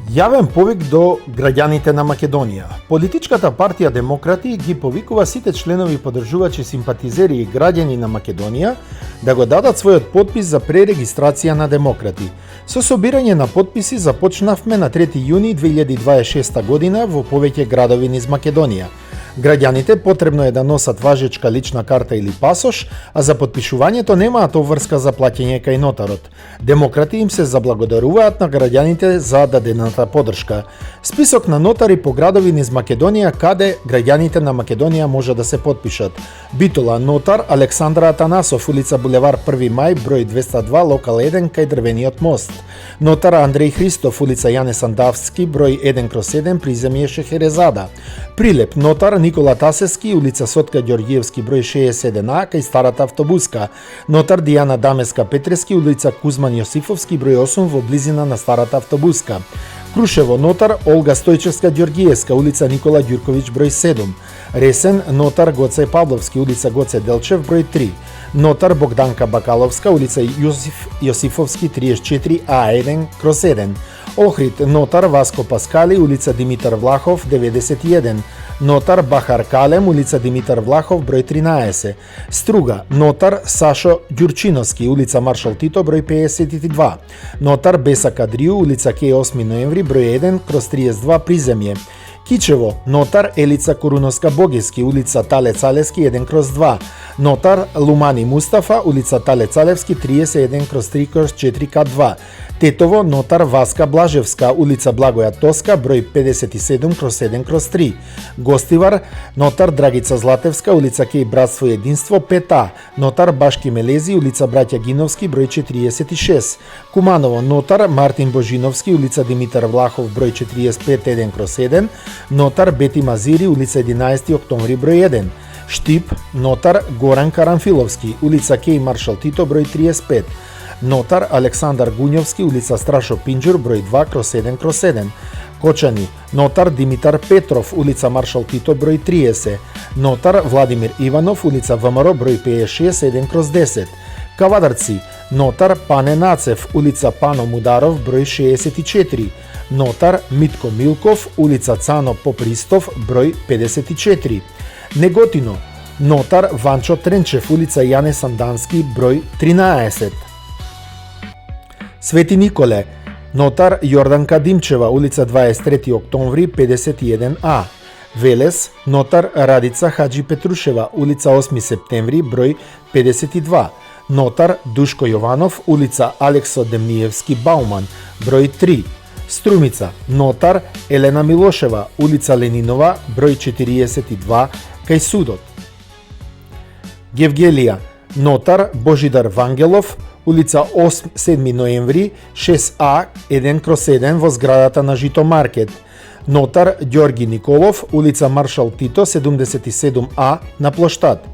Јавен повик до граѓаните на Македонија. Политичката партија Демократи ги повикува сите членови, поддржувачи, симпатизери и граѓани на Македонија да го дадат својот потпис за пререгистрација на Демократи. Со собирање на потписи започнавме на 3 јуни 2026 година во повеќе градови низ Македонија. Граѓаните потребно е да носат важечка лична карта или пасош, а за потпишувањето немаат обврска за плаќање кај нотарот. Демократи им се заблагодаруваат на граѓаните за дадената поддршка. Список на нотари по градови низ Македонија каде граѓаните на Македонија може да се потпишат. Битола нотар Александра Атанасов, улица Булевар 1 мај, број 202, локал 1 кај Дрвениот мост. Нотар Андреј Христов, улица Јане Сандавски, број 1/7, приземје Шехерезада. Прилеп нотар Никола Тасески, улица Сотка Ѓорѓиевски, број 61А, кај Старата автобуска. Нотар Дијана Дамеска Петрески, улица Кузман Јосифовски, број 8, во близина на Старата автобуска. Крушево нотар Олга Стојчевска Ѓорѓиевска, улица Никола Ѓурковиќ, број 7. Ресен нотар Гоце Павловски, улица Гоце Делчев, број 3. Нотар Богданка Бакаловска, улица Јосиф Јосифовски 34А1/1. Охрид нотар Васко Паскали, улица Димитар Влахов 91. Нотар Бахар Калем, улица Димитар Влахов, број 13. Струга нотар Сашо Ѓурчиновски, улица Маршал Тито, број 52. Нотар Беса Кадрију, улица Ке 8 ноември, број 1/32, приземје. Кичево нотар Елица Коруновска Богески, улица Тале Цалевски 1/2. Нотар Лумани Мустафа, улица Тале Цалевски 31/3/4К2. Тетово нотар Васка Блажевска, улица Благоја Тоска, број 57/1/3. Гостивар нотар Драгица Златевска, улица Кеј Братство и Единство 5А. Нотар Башки Мелези, улица Браќа Гиновски, број 46. Куманово нотар Мартин Божиновски, улица Димитар Влахов, број 45/1/1. Нотар Бети Мазири, улица 11 октомври, број 1. Штип нотар Горан Карамфиловски, улица Кеј Маршал Тито, број 35. Нотар Александар Гуњовски, улица Страшо Пинџур, број 2/1/7. Кочани нотар Димитар Петров, улица Маршал Тито, број 30. Нотар Владимир Иванов, улица ВМРО, број 56 1/10. Кавадарци нотар Пане Нацев, улица Пано Мударов, број 64. Нотар Митко Милков, улица Цано Попристов, број 54. Неготино нотар Ванчо Тренчев, улица Јане Сандански, број 13. Свети Николе нотар Јорданка Димчева, улица 23 октомври 51А. Велес нотар Радица Хаджи Петрушева, улица 8 септември, број 52. Нотар Душко Јованов, улица Алексо Демниевски Бауман, број 3. Струмица нотар Елена Милошева, улица Ленинова, број 42, кај судот. Гевгелија нотар Божидар Вангелов, улица 7 ноември 6А 1/1 во зградата на Жито Маркет. Нотар Ѓорги Николов, улица Маршал Тито 77А на плоштад.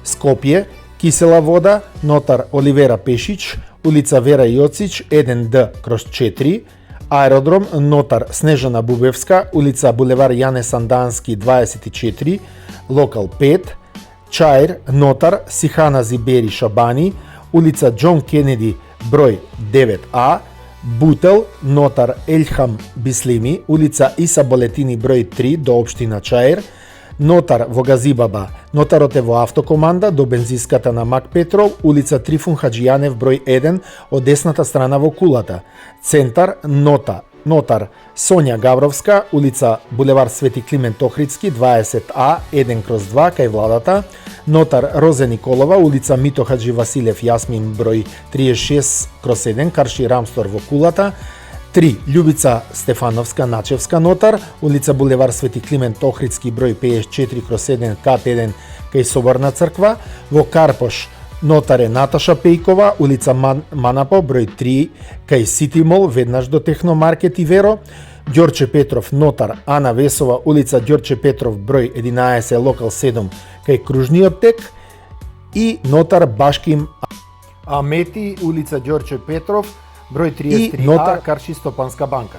Скопје Кисела вода нотар Оливера Пешич, улица Вера Јоцич 1D/4. Аеродром нотар Снежана Бубевска, улица Булевар Јане Сандански 24, локал 5. Чаир нотар Сихана Зибери Шабани, улица Џон Кенеди, број 9А. Бутел нотар Елхам Бислими, улица Иса Болетини, број 3 до општина Чаир. Нотар во Газибаба, нотарот е во автокоманда до бензиската на Мак Петров, улица Трифун Хаджијанев, број 1 од десната страна во кулата. Центар нотар Сонја Гавровска, улица Булевар Свети Климент Охридски 20А 1/2 кај владата. Нотар Розе Николова, улица Мито Хаджи Василев Јасмин, број 36/1 Карши Рамстор во кулата. 3. Љубица Стефановска Начевска нотар, улица Булевар Свети Климент Охридски, број 54/1 кат 1 кај Соборна црква. Во Карпош нотар е Наташа Пејкова, улица Манапо, број 3 кај Сити Мол, веднаш до Техномаркет и Веро. Ѓорче Петров нотар Ана Весова, улица Ѓорче Петров, број 11, локал 7 кај Кружниот тек. И нотар Башким Амети, улица Ѓорче Петров, број 33А, Карши Стопанска банка.